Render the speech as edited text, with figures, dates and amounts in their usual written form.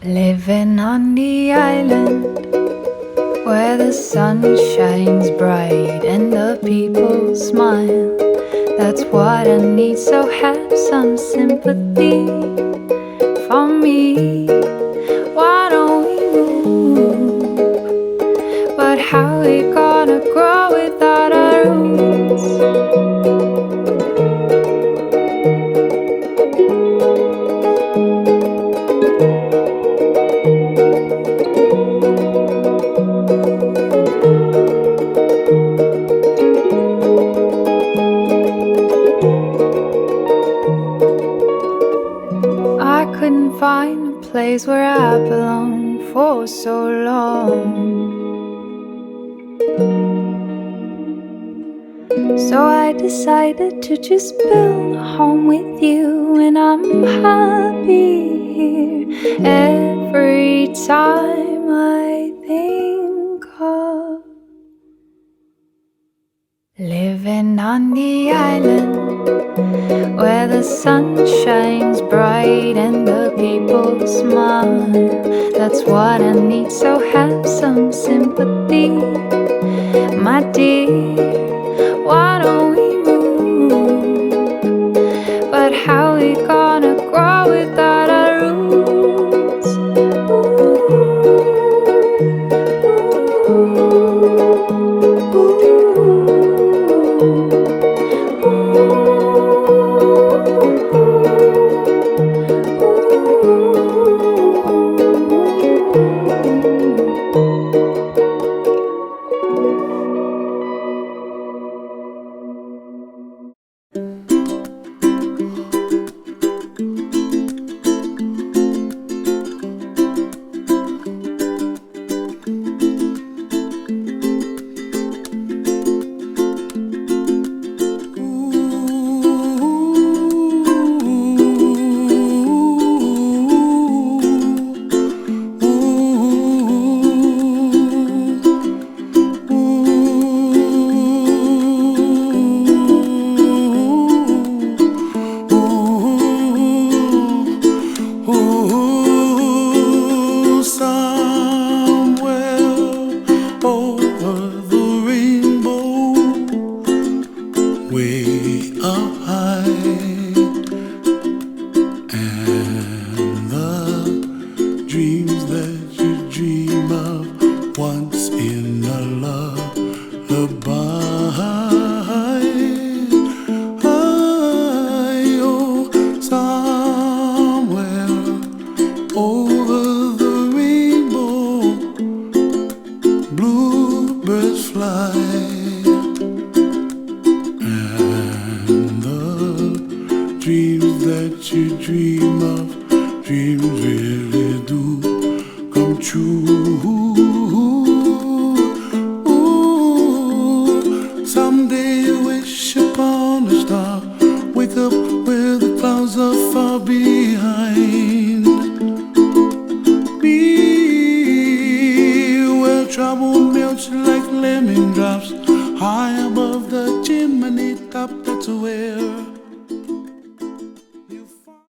Living on the island where the sun shines bright and the people smile. That's what I need, so have some sympathy for me. Why don't we move? But how we gonna grow without our roots? Find a place where I belong for so long. So I decided to just build a home with you, and I'm happy here every time I think of living on the island where the sun shines bright and the people smile. That's what I need, so have some sympathy, my dear. Why don't we move? But how we gonna grow without our roots? Like lemon drops high above the chimney top. That's where